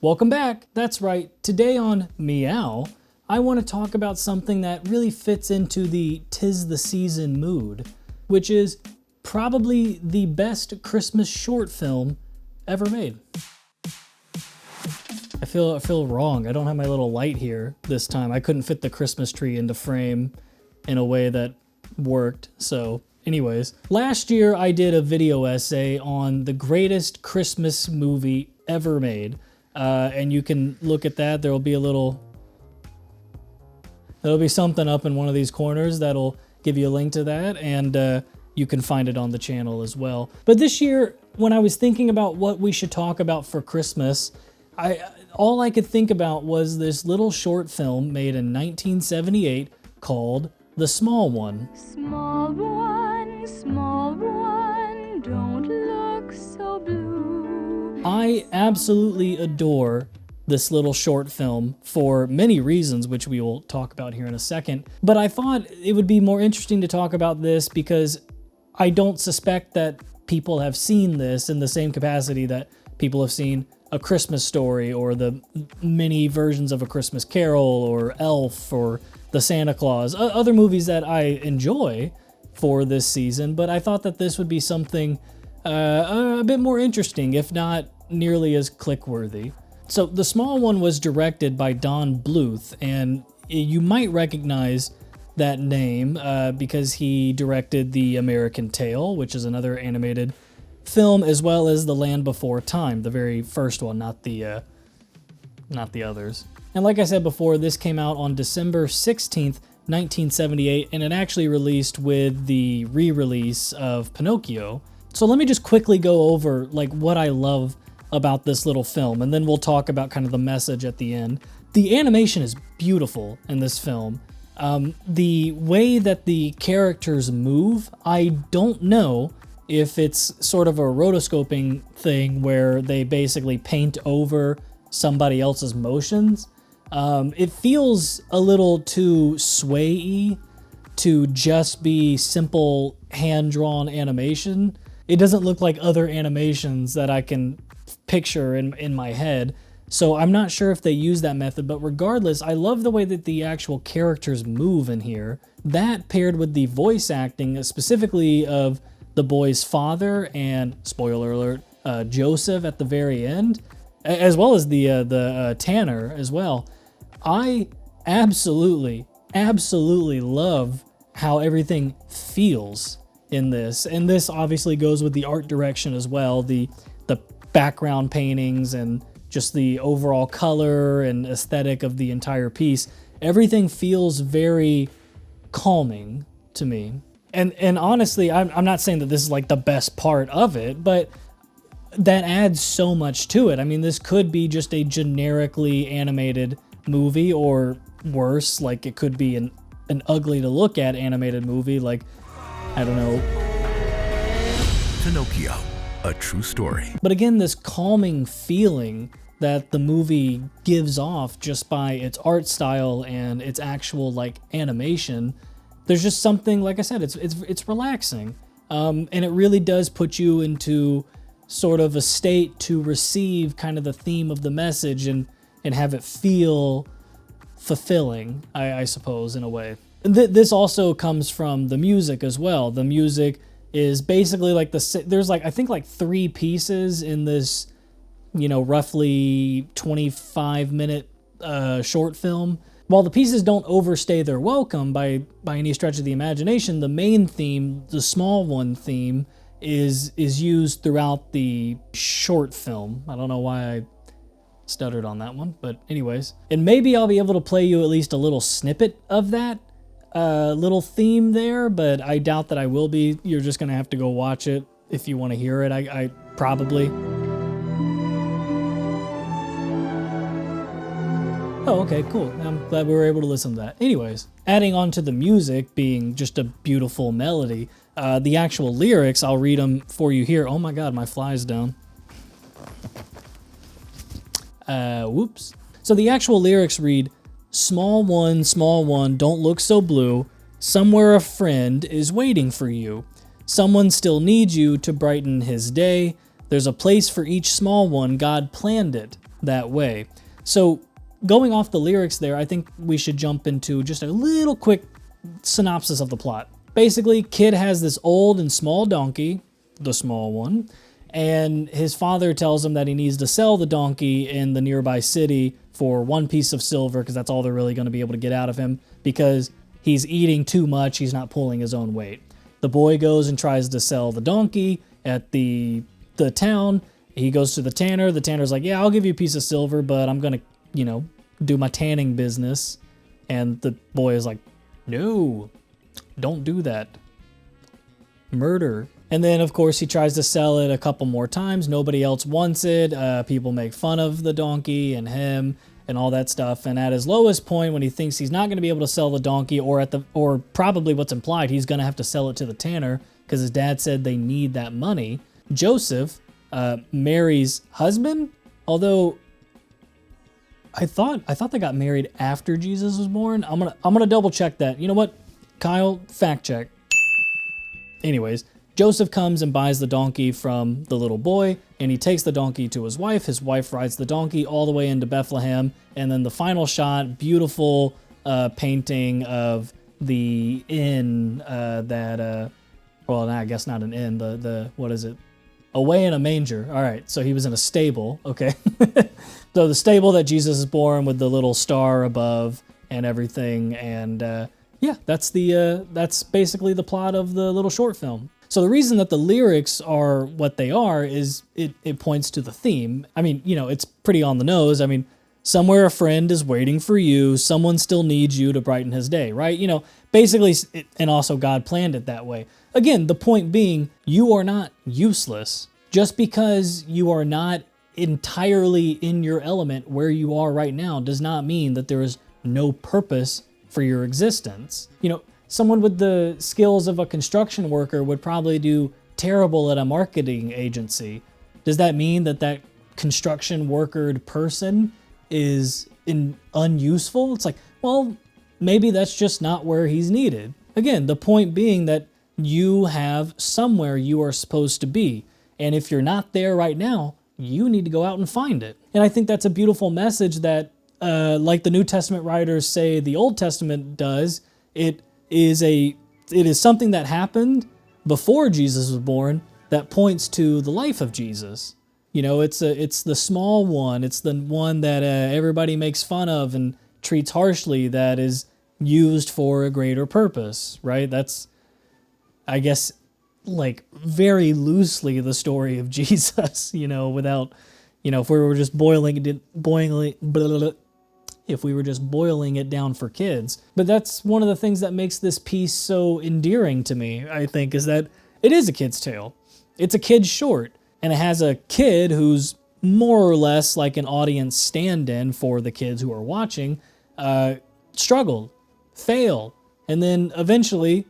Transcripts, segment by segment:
Welcome back. That's right. Today on Meow, I want to talk about something that really fits into the 'tis the season mood, which is probably the best Christmas short film ever made. I feel wrong. I don't have my little light here this time. I couldn't fit the Christmas tree into frame in a way that worked. So anyways, last year I did a video essay on the greatest Christmas movie ever made. And you can look at that. There'll be something up in one of these corners that'll give you a link to that, and you can find it on the channel as well. But this year, when I was thinking about what we should talk about for Christmas, all I could think about was this little short film made in 1978 called The Small One. Small one, don't look so blue. I absolutely adore this little short film for many reasons, which we will talk about here in a second. But I thought it would be more interesting to talk about this because I don't suspect that people have seen this in the same capacity that people have seen A Christmas Story or the many versions of A Christmas Carol or Elf or The Santa Claus, other movies that I enjoy for this season. But I thought that this would be something a bit more interesting, if not nearly as click-worthy. So The Small One was directed by Don Bluth, and you might recognize that name because he directed The American Tail, which is another animated film, as well as The Land Before Time, the very first one, not the others. And like I said before, this came out on December 16th, 1978, and it actually released with the re-release of Pinocchio. So let me just quickly go over like what I love about this little film, and then we'll talk about kind of the message at the end. The animation is beautiful in this film. The way that the characters move, I don't know if it's sort of a rotoscoping thing where they basically paint over somebody else's motions. It feels a little too sway-y to just be simple hand-drawn animation. It doesn't look like other animations that I can picture in my head. So I'm not sure if they use that method, but regardless, I love the way that the actual characters move in here. That paired with the voice acting, specifically of the boy's father and, spoiler alert, Joseph at the very end, as well as the Tanner as well. I absolutely love how everything feels in this. And this obviously goes with the art direction as well, the background paintings and just the overall color and aesthetic of the entire piece. Everything feels very calming to me. And honestly, I'm not saying that this is like the best part of it, but that adds so much to it. I mean, this could be just a generically animated movie, or worse, like it could be an ugly to look at animated movie, like, I don't know. Pinocchio, a true story. But again, this calming feeling that the movie gives off just by its art style and its actual like animation, there's just something, like I said, it's relaxing. And it really does put you into sort of a state to receive kind of the theme of the message and have it feel fulfilling, I suppose, in a way. And this also comes from the music as well. The music is basically like there's like, I think like 3 pieces in this, roughly 25-minute short film. While the pieces don't overstay their welcome by any stretch of the imagination, the main theme, the Small One theme, is used throughout the short film. I don't know why I stuttered on that one, but anyways. And maybe I'll be able to play you at least a little snippet of that little theme there, but I doubt that I will be. You're just gonna have to go watch it if you want to hear it. I probably. Oh, okay, cool. I'm glad we were able to listen to that. Anyways, adding on to the music being just a beautiful melody, the actual lyrics, I'll read them for you here. Oh my God, my fly's down. Whoops. So the actual lyrics read, small one, don't look so blue. Somewhere a friend is waiting for you. Someone still needs you to brighten his day. There's a place for each small one, God planned it that way. So going off the lyrics there, I think we should jump into just a little quick synopsis of the plot. Basically, kid has this old and small donkey, the small one, and his father tells him that he needs to sell the donkey in the nearby city for 1 piece of silver, because that's all they're really going to be able to get out of him, because he's eating too much, he's not pulling his own weight. The boy goes and tries to sell the donkey at the town. He goes to the tanner. The tanner's like, yeah, I'll give you a piece of silver, but I'm going to, do my tanning business. And the boy is like, no, don't do that. Murder. And then, of course, he tries to sell it a couple more times. Nobody else wants it. People make fun of the donkey and him and all that stuff. And at his lowest point, when he thinks he's not going to be able to sell the donkey, or probably what's implied, he's going to have to sell it to the tanner because his dad said they need that money. Joseph, Mary's husband, although I thought they got married after Jesus was born. I'm gonna double check that. You know what, Kyle, fact check. Anyways, Joseph comes and buys the donkey from the little boy, and he takes the donkey to his wife. His wife rides the donkey all the way into Bethlehem, and then the final shot, beautiful painting of the inn well, I guess not an inn. The what is it? Away in a manger. All right, so he was in a stable. Okay, so the stable that Jesus is born with the little star above and everything, and yeah, that's basically the plot of the little short film. So the reason that the lyrics are what they are is it points to the theme. I mean, it's pretty on the nose. I mean, somewhere a friend is waiting for you. Someone still needs you to brighten his day, right? Basically, and also God planned it that way. Again, the point being, you are not useless. Just because you are not entirely in your element where you are right now does not mean that there is no purpose for your existence. Someone with the skills of a construction worker would probably do terrible at a marketing agency. Does that mean that construction workered person is unuseful? It's like, well, maybe that's just not where he's needed. Again, the point being that you have somewhere you are supposed to be. And if you're not there right now, you need to go out and find it. And I think that's a beautiful message that, like the New Testament writers say the Old Testament does, it is something that happened before Jesus was born that points to the life of Jesus. It's the small one. It's the one that everybody makes fun of and treats harshly, that is used for a greater purpose, right? That's, I guess, like very loosely the story of Jesus, without, if we were just boiling it down for kids. But that's one of the things that makes this piece so endearing to me, I think, is that it is a kid's tale. It's a kid's short, and it has a kid who's more or less like an audience stand-in for the kids who are watching, struggle, fail, and then eventually,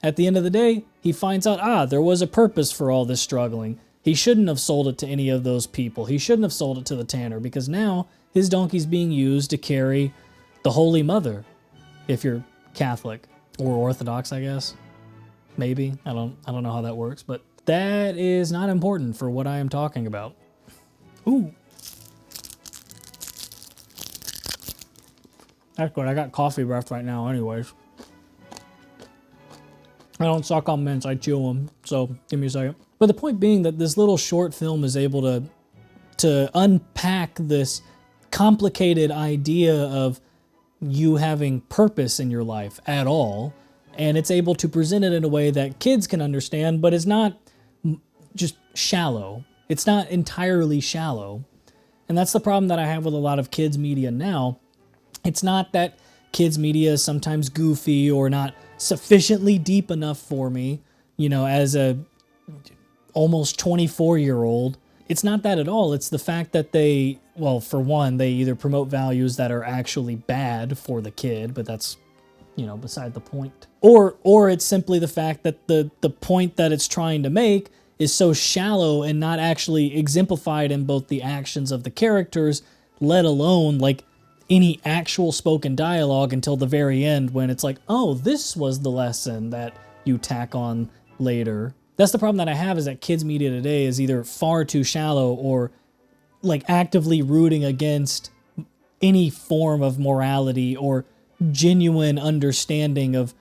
at the end of the day, he finds out, there was a purpose for all this struggling. He shouldn't have sold it to any of those people. He shouldn't have sold it to the tanner, because now his donkey's being used to carry the Holy Mother, if you're Catholic or Orthodox, I guess. Maybe. I don't know how that works, but that is not important for what I am talking about. Ooh. That's good. I got coffee breath right now anyways. I don't suck on mints, I chew them, so give me a second. But the point being that this little short film is able to unpack this complicated idea of you having purpose in your life at all, and it's able to present it in a way that kids can understand, but is not just shallow. It's not entirely shallow. And that's the problem that I have with a lot of kids media now. It's not that kids media is sometimes goofy or not sufficiently deep enough for me, as a almost 24-year-old. It's not that at all. It's the fact that for one, they either promote values that are actually bad for the kid, but that's, beside the point. Or it's simply the fact that the point that it's trying to make is so shallow and not actually exemplified in both the actions of the characters, let alone like any actual spoken dialogue until the very end, when it's like, oh, this was the lesson that you tack on later. That's the problem that I have, is that kids media today is either far too shallow or like actively rooting against any form of morality or genuine understanding of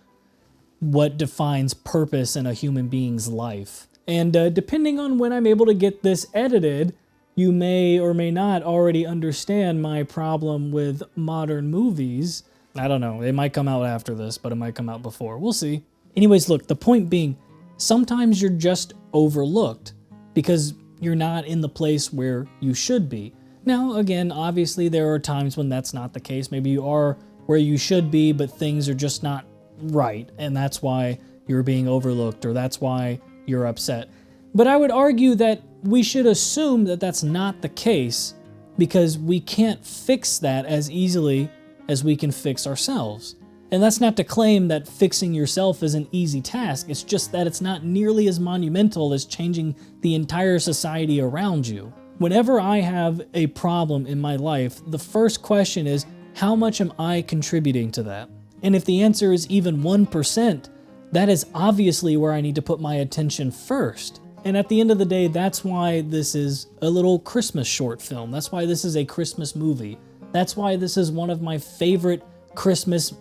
what defines purpose in a human being's life. And depending on when I'm able to get this edited, you may or may not already understand my problem with modern movies. I don't know. It might come out after this, but it might come out before. We'll see. Anyways, look, the point being, sometimes you're just overlooked because you're not in the place where you should be. Now, again, obviously there are times when that's not the case. Maybe you are where you should be, but things are just not right, and that's why you're being overlooked, or that's why you're upset. But I would argue that we should assume that that's not the case because we can't fix that as easily as we can fix ourselves. And that's not to claim that fixing yourself is an easy task. It's just that it's not nearly as monumental as changing the entire society around you. Whenever I have a problem in my life, the first question is, how much am I contributing to that? And if the answer is even 1%, that is obviously where I need to put my attention first. And at the end of the day, that's why this is a little Christmas short film. That's why this is a Christmas movie. That's why this is one of my favorite Christmas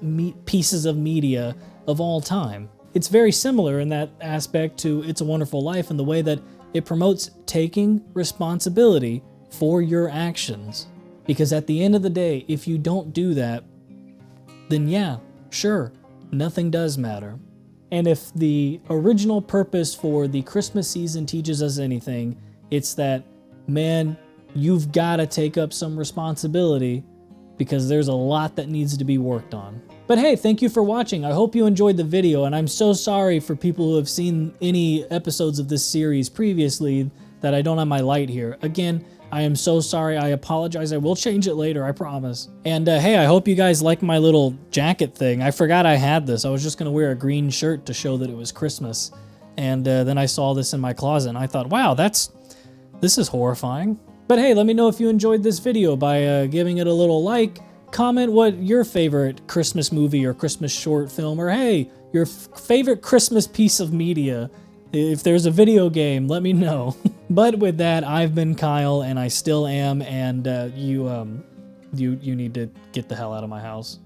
pieces of media of all time. It's very similar in that aspect to It's a Wonderful Life in the way that it promotes taking responsibility for your actions. Because at the end of the day, if you don't do that, then yeah, sure, nothing does matter. And if the original purpose for the Christmas season teaches us anything, it's that, man, you've got to take up some responsibility because there's a lot that needs to be worked on. But hey, thank you for watching. I hope you enjoyed the video, and I'm so sorry for people who have seen any episodes of this series previously that I don't have my light here. Again, I am so sorry. I apologize. I will change it later, I promise. And hey, I hope you guys like my little jacket thing. I forgot I had this. I was just gonna wear a green shirt to show that it was Christmas. And then I saw this in my closet and I thought, wow, this is horrifying. But hey, let me know if you enjoyed this video by giving it a little like, comment what your favorite Christmas movie or Christmas short film, or hey, your favorite Christmas piece of media. If there's a video game, let me know. But with that, I've been Kyle, and I still am, and you need to get the hell out of my house.